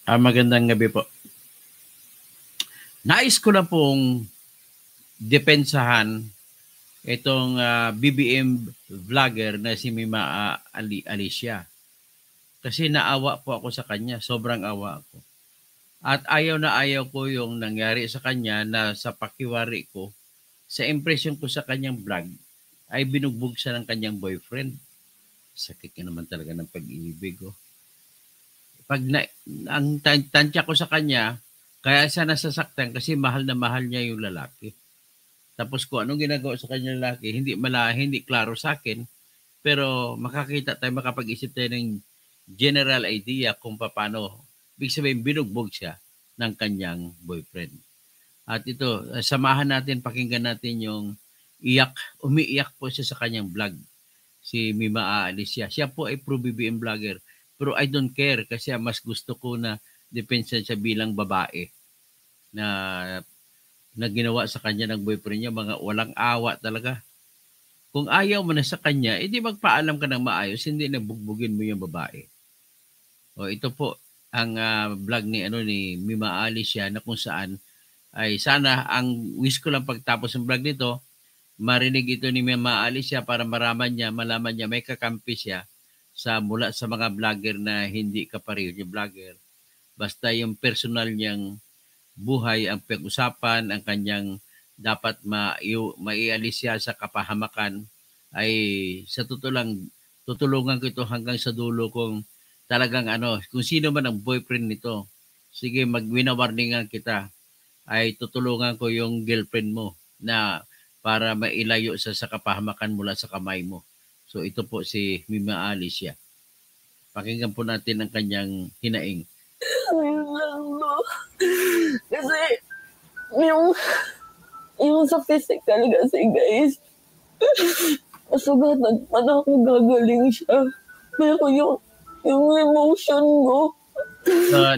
Magandang gabi po. Nais ko na pong depensahan itong BBM vlogger na si Mima Alicia. Kasi naawa po ako sa kanya, sobrang awa ako. At ayaw na ayaw ko yung nangyari sa kanya na sa pakiwari ko, sa impression ko sa kanyang vlog, ay binugbog siya ng kanyang boyfriend. Sakit ka naman talaga ng pag-ibig. Oh. Ang tansya ko sa kanya, kaya siya nasasaktan kasi mahal na mahal niya yung lalaki. Tapos kung anong ginagawa sa kanya lalaki, hindi klaro sa akin. Pero makakita tayo, makapag-isip tayo ng general idea kung paano, ibig sabihin, binugbog siya ng kanyang boyfriend. At ito, samahan natin, pakinggan natin yung umiiyak po siya sa kanyang vlog, si Mima Alicia. Siya po ay pro-BBM vlogger. Pero I don't care kasi mas gusto ko na depensa siya bilang babae na ginawa sa kanya ng boyfriend niya, mga walang awa talaga. Kung ayaw mo na sa kanya, edi magpaalam ka ng maayos, hindi na bugbugin mo yung babae. O ito po ang vlog ni Mima Alicia na kung saan ay sana ang wish ko lang pagtapos ng vlog nito, marinig ito ni Mima Alicia para malaman niya may kakampi siya mula sa mga vlogger na hindi kapareho yung vlogger. Basta yung personal niyang buhay ang pag-usapan, ang kanyang dapat maialis siya sa kapahamakan, ay sa totoo lang, tutulungan ko ito hanggang sa dulo kung talagang kung sino man ang boyfriend nito, sige, winawarningan kita, ay tutulungan ko yung girlfriend mo na para mailayo sa kapahamakan mula sa kamay mo. So ito po si Mima Alicia. Pakinggan po natin ang kanyang hinaing. Kasi yung sa physical kasi guys, masugatan pa na ako gagaling siya. Pero yung emotion ko.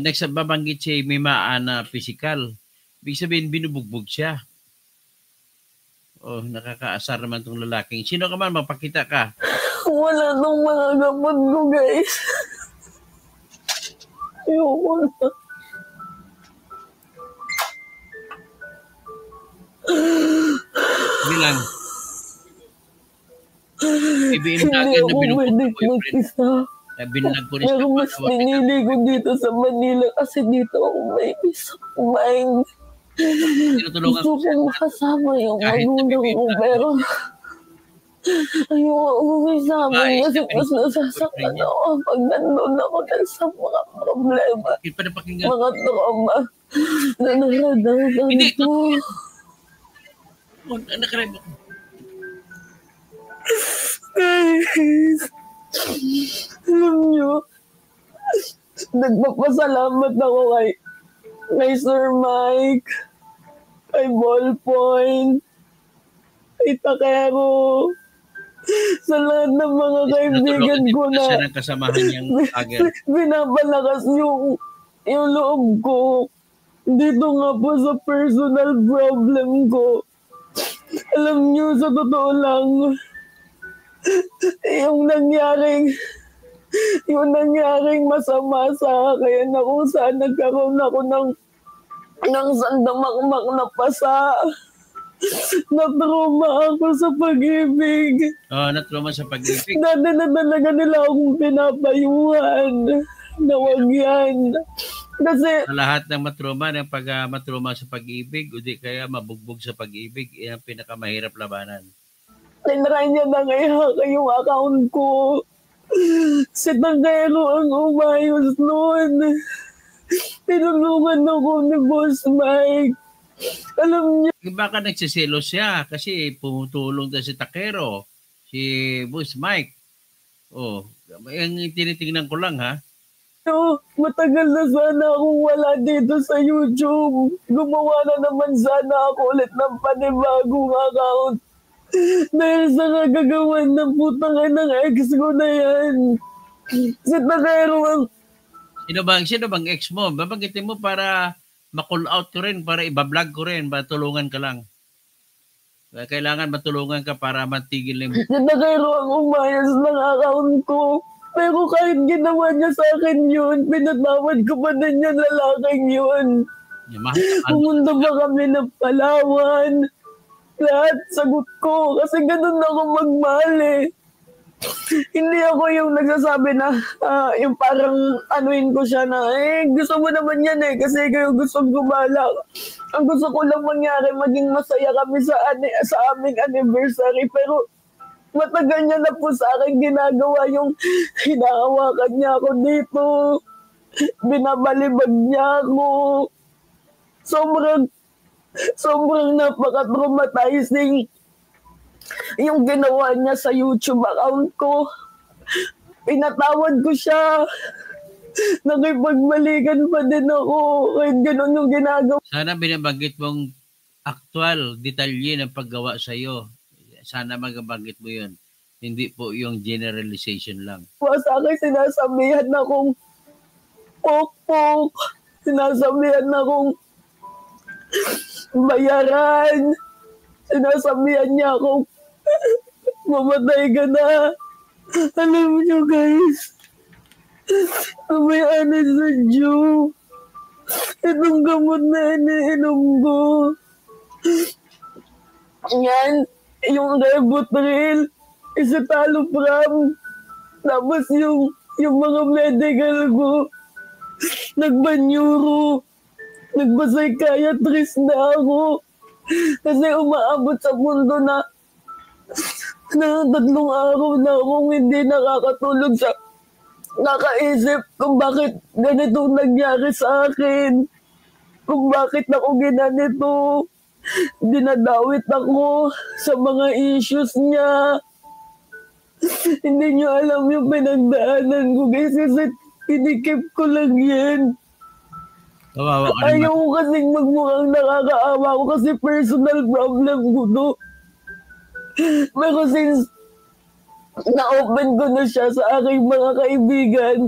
Next, babanggit si Mima na physical. Ibig sabihin, binubugbog siya. Oh, nakakaasar naman tong lalaking. Sino ka man, mapakita ka. Wala nung mga gamot ko, guys. Ayoko na. Bilang. Hindi ako pwede mag-isa. Pero mas pinili ko dito sa Manila kasi dito ako may peace of mind. Gusto ko makasama yung magulang ko, pero ayoko makasama kasi mas nasasaktan ako pag nandun ako sa mga problema, mga trauma na naranasan ko. Guys, alam nyo, nagpapasalamat ako kay Sir Mike, kay Ballpoint, kay Takero, sa lahat ng mga kaibigan ko na binabalakas yung loob ko dito nga po sa personal problem ko. Alam nyo, sa totoo lang, yung nangyaring masama sa akin na kung saan nagkaroon ako ng sandamakmak na pasa. Na-trauma ako sa pag-ibig. Na-trauma sa pag-ibig. Dati na talaga nila akong pinapayuhan na wag yan. Kasi sa lahat ng matruma, matruma sa pag-ibig, o di kaya mabugbog sa pag-ibig, ang pinakamahirap labanan. Tinry niya na i-hack yung account ko. Si Takero ang umayos noon. Tinulungan ako ni Boss Mike. Alam niya. Baka nagsiselo siya kasi pumutulong na si Takero, si Boss Mike. Oh, yung tinitingnan ko lang ha. Matagal na sana akong wala dito sa YouTube. Gumawa na naman sana ako ulit ng panibagong account. Dahil sa kagagawan ng putang ng ex ko na yan. Si Takero ang... Sino bang ex mo? Babanggitin mo para ma-call out ko rin, para ibablog ko rin, matulungan ka lang. Kailangan matulungan ka para matigil yung... Si Takero ang umayos ng account ko. Pero kahit ginawa niya sa akin yun, pinatawad ko pa din yung lalaking yun. Mahal na mahal. Pumunta ba kami ng Palawan? Lahat sagot ko kasi ganun ako magmahal eh. Hindi ako yung nagsasabi na yung parang anuin ko siya na gusto mo naman yan eh kasi kayo gusto gumala. Ang gusto ko lang mangyari maging masaya kami sa aming anniversary pero matagal niya na po sa akin ginagawa yung hinahawakan niya ako dito. Binabalibag niya ako. Sobrang napaka-traumatizing yung ginawa niya sa YouTube account ko. Pinatawad ko siya. Nakipagbalikan pa din ako. Kahit ganun yung ginagawa. Sana binabanggit mong actual, detalye ng paggawa sa iyo. Sana magabanggit mo yun. Hindi po yung generalization lang. Sa akin, sinasabihan akong pok-pok. Sinasabihan akong bayaran. Sinasabihan niya akong mamatay ka na. Alam niyo guys, may anis sa Diyo. Itong gamot na iniinom ko. Yan, yung Rebutril, Escitalopram, tapos yung mga medical ko, nagbanyuro, nagpa-psychiatrist na ako. Kasi umaabot sa mundo na 3 araw na akong hindi nakakatulog sa nakaisip kung bakit ganito nangyari sa akin. Kung bakit ako ginanito. Dinadawit ako sa mga issues niya. Hindi niyo alam yung pinagdaanan ko guys. Kasi kinikip ko lang yan. Kawawa ka Ayaw ko kasing magmukhang nakakaawa ko kasi personal problem ko to. Pero since na-open ko na siya sa aking mga kaibigan,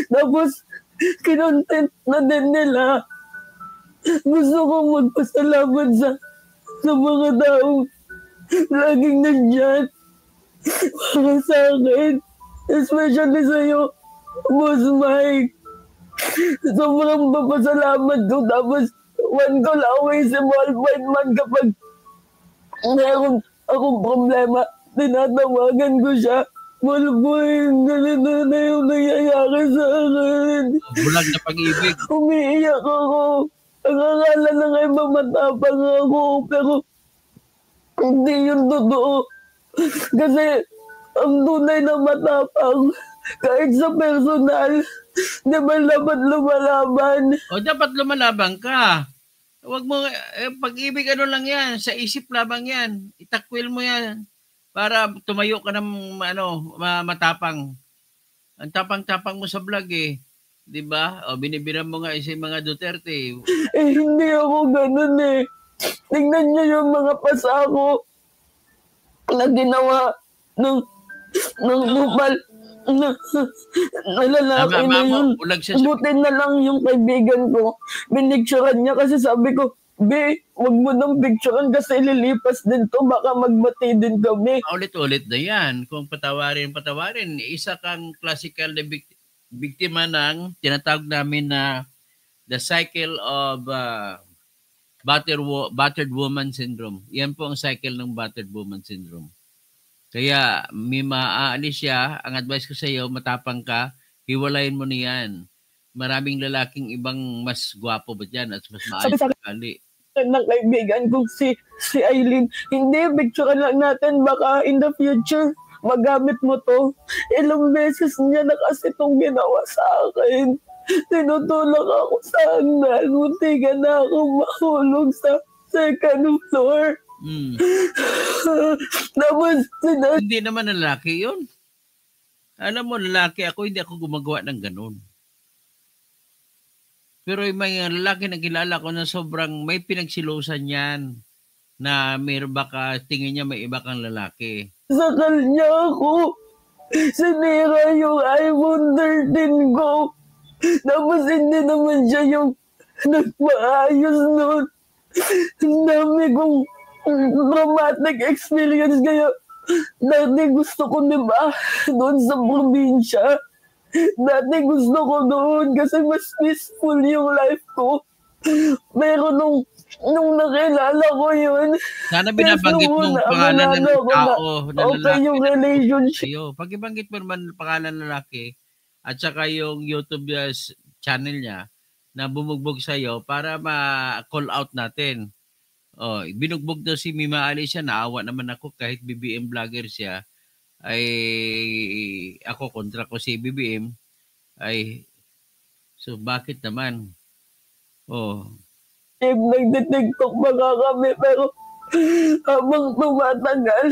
tapos kinontent na din nila, gusto kong magpasalamat sa mga taong laging nandyan para sa akin. Especially sa'yo, Boss Mike. Sobrang papasalamat ko. Tapos, one call away si Ballpoint man kapag meron akong problema, tinatawagan ko siya. Ballpoint, ganito na yung nangyayari sa akin. bulag na pag-ibig. Umiiyak ako. Ang akala na ngayon mamatapang ako, pero hindi yun totoo. Kasi ang tunay na matapang, kahit sa personal, di ba dapat lumalaban? O dapat lumalaban ka. Huwag mo, pag-ibig ano lang yan, sa isip labang yan. Itakwil mo yan para tumayo ka ng matapang. Ang tapang-tapang mo sa vlog eh. Di ba? O binibiran mo nga si mga Duterte. Hindi ako ganun eh. Tingnan niyo yung mga pasako na ginawa ng lupal na lalaki na yun. Buti na lang yung kaibigan ko. Binicturean niya kasi sabi ko, Be, wag mo nang picturean kasi lilipas din to. Baka magbati din kami. Ulit-ulit na yan. Kung patawarin. Isa kang classical na biktima ng tinatawag namin na the cycle of battered woman syndrome. Yan po ang cycle ng battered woman syndrome. Kaya may maaalis siya, ang advice ko sa iyo, matapang ka, hiwalayin mo niyan. Maraming lalaking ibang mas gwapo ba dyan at mas maayos kali. Ng kaibigan kong si Aileen, hindi, picture lang natin, baka in the future, magamit mo to. Ilang beses niya na kasi itong ginawa sa akin. Tinutulak ako sa hanggan, munti ka na ako mahulog sa second floor. Tapos, hindi naman lalaki yun. Alam mo, lalaki ako, hindi ako gumagawa ng ganun. Pero yung mga lalaki na kilala ko na sobrang may pinagsilusan yan na may baka tingin niya may iba kang lalaki. Sakal niya ako. Sinira yung iPhone 13 ko. Tapos hindi naman siya yung nagpaayos nun. Ang dami kong traumatic experience kaya Dati gusto ko, di ba, doon sa probinsya. Dati gusto ko doon kasi mas peaceful yung life ko. Pero nung nakilala ko yun, Sana yes, binabanggit nung mo ang una, pangalan ng abanado ko na tao na okay lalaki yung na relationship. sa'yo. Pag ibanggit mo naman ang pangalan ng lalaki at saka yung YouTube channel niya na bumugbog sa'yo para ma-call out natin. Oh, binugbog daw si Mima Alicia, naawa naman ako kahit BBM vlogger siya, ay ako kontra ko si BBM, ay so bakit naman? Oh, Nagtitiktok pa nga kami pero habang tumatagal,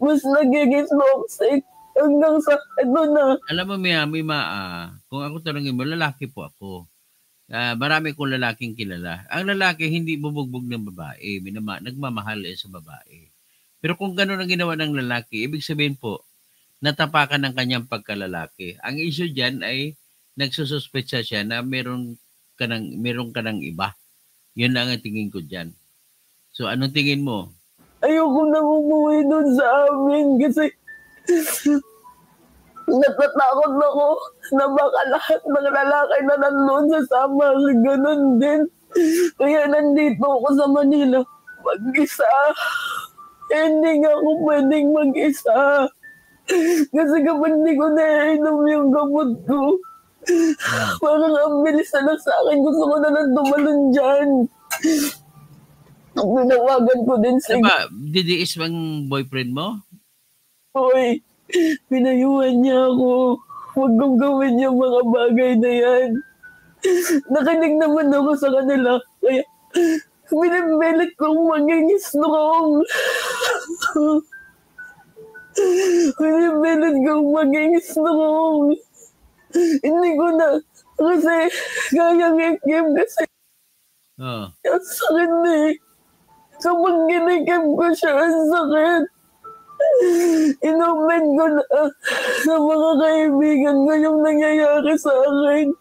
mas nagiging toxic hanggang sa ito na. alam mo Mima, kung ako tanongin mo, lalaki po ako. Marami kong lalaking kilala. Ang lalaki hindi bubugbog ng babae, nagmamahal sa babae. Pero kung gano'n ang ginawa ng lalaki, ibig sabihin po, natapakan ng kanyang pagkalalaki. Ang issue diyan ay nagsususpetsa siya na meron ka ng iba. Yun lang ang tingin ko diyan. So anong tingin mo? Ayoko nang umuwi doon sa amin kasi natatakot ako na baka lahat ng lalaki na nandun sasama ganun din. Kaya nandito ako sa Manila mag-isa. Hindi nga ako pwedeng mag-isa. Kasi kapag hindi ko naiinom yung gamot ko, parang ang bilis na lang sa akin. Gusto ko na lang tumalon dyan. Pinawagan ko din sa Diba, didiis bang boyfriend mo? Hoy, pinayuhan niya ako. Huwag kong gawin yung mga bagay na yan. Nakinig naman ako sa kanila. Kaya, binibilit kong maging strong. Binibilit kong maging strong. Hindi ko na, kasi kayang ikim kasi Oh. ang sakit eh. Kapag ginikim ko siya, ang sakit. Inopen ko na sa mga kaibigan ko yung nangyayari sa akin.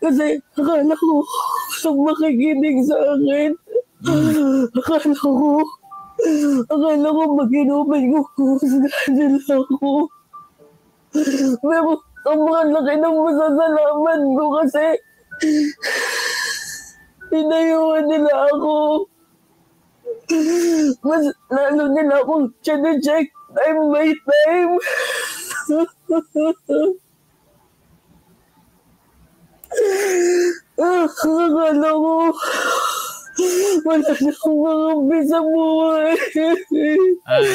Kasi akala ko makikinig sa akin. Akala ko pag inopen ko, nila ako. Pero sobrang laki ng masasalamat ko kasi tinayuan nila ako. Mas lalo nila akong check time by time. Akala ko wala na akong mga sa buhay. Ay,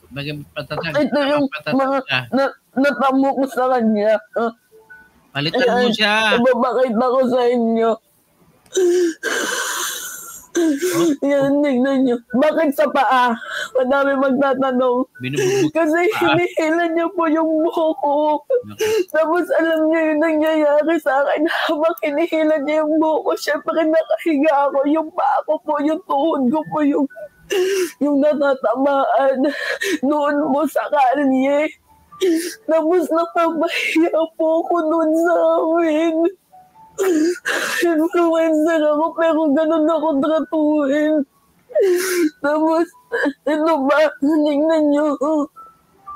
maging patatag. Ito yung mga natamo ko sa kanya. Palitan mo siya. Ibabakita ko sa inyo. Yan, tignan nyo. Bakit sa paa? Madami magtatanong. Binubugbog Kasi hinihilan niya po yung buho ko. Tapos alam niya yung nangyayari sa akin. Habang hinihilan niya yung buho ko, syempre nakahiga ako. Yung paa ko po, yung tuhod ko po, yung natatamaan. Noon mo sa kalye. Tapos napapahiya po ko noon sa amin. Influencer ako pero ganun ako tratuhin. Tapos, ito ba? Tingnan nyo.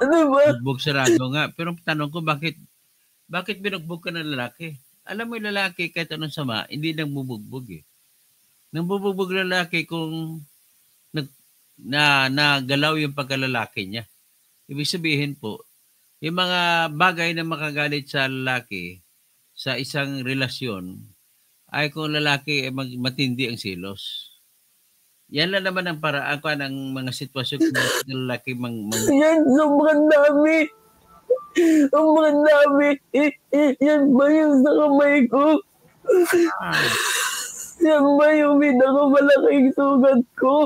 Diba? Bugbog sarado nga. Pero tanong ko, bakit binugbog ka ng lalaki? Alam mo yung lalaki, kahit anong sama, hindi nang bubugbog eh. Nang bubugbog lalaki kung nagalaw yung pagkalalaki niya. Ibig sabihin po, yung mga bagay na makagalit sa lalaki, sa isang relasyon ay kung lalaki ay matindi ang selos. Yan lang naman ang paraan ko ng mga sitwasyon kung lalaki Yan, sobrang dami. Sobrang dami. Yan ba yung sa kamay ko? Yan ba yung pinakamalaking sugat ko?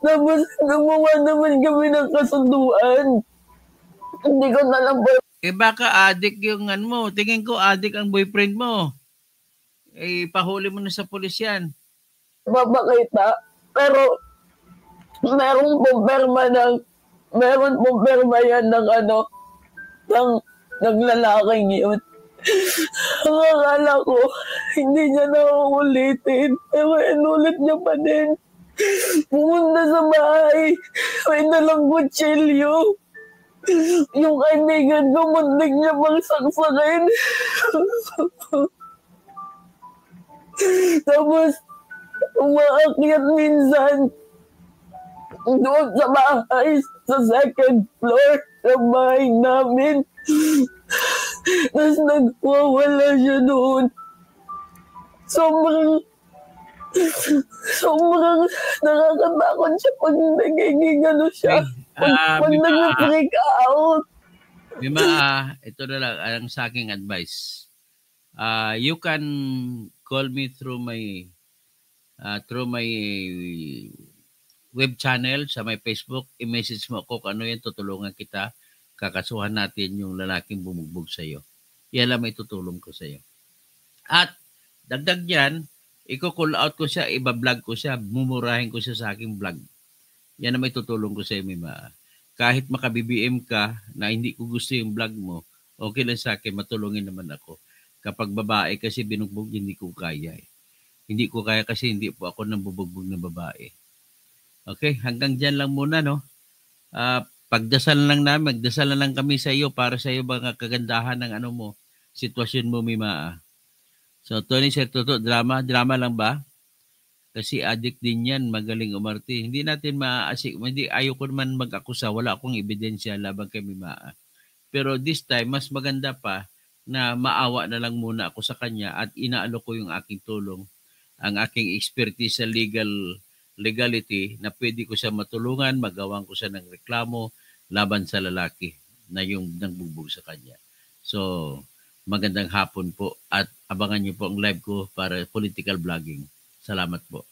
Tapos gumawa naman kami ng kasunduan. Hindi ko na lang po. Baka adik yung mo. Tingin ko adik ang boyfriend mo. Pahuli mo na sa pulis yan. Babakita. Pero, meron pong perma yan ng ng lalaking yun. Ang akala ko, hindi niya na uulitin. Pero inulit niya pa din. Pumunta sa bahay. May dalang kutsilyo. Yung kaibigan ko, muntik niya pang saksakin. Tapos, umaakyat minsan doon sa bahay, sa second floor ng bahay namin. Tapos nagwawala siya doon. Sobrang nakakatakot siya pag nagiging ano siya. Pag nag-freak out. Mima, ito na lang ang sa aking advice. You can call me through my web channel sa my Facebook. I-message mo ako kung ano yan, tutulungan kita. Kakasuhan natin yung lalaking bumugbog sa iyo. Yan lang may tutulong ko sa iyo. At dagdag yan, i-call out ko siya, iba-vlog ko siya, mumurahin ko siya sa aking vlog. Yan ang may tutulong ko sa iyo, Mima. Kahit maka-BBM ka na hindi ko gusto yung vlog mo, okay lang sa akin, matulungin naman ako. Kapag babae kasi binugbog, hindi ko kaya. Hindi ko kaya kasi hindi po ako nang bubugbog na babae. Okay, hanggang dyan lang muna, no? Pagdasal lang namin, magdasal lang kami sa iyo para sa iyo mga kagandahan ng ano mo, sitwasyon mo, Mima. So, Tony, Sir Toto, drama lang ba? Kasi addict din yan, magaling umarte. Hindi natin ayoko naman mag-akusa, wala akong ebidensya laban kay Mima. Pero this time, mas maganda pa na maawa na lang muna ako sa kanya at inaalok ko yung aking tulong, ang aking expertise sa legality na pwede ko siya matulungan, magawan ko siya ng reklamo laban sa lalaki na yung nangbubog sa kanya. So, magandang hapon po at abangan niyo po ang live ko para political vlogging. Salamat po.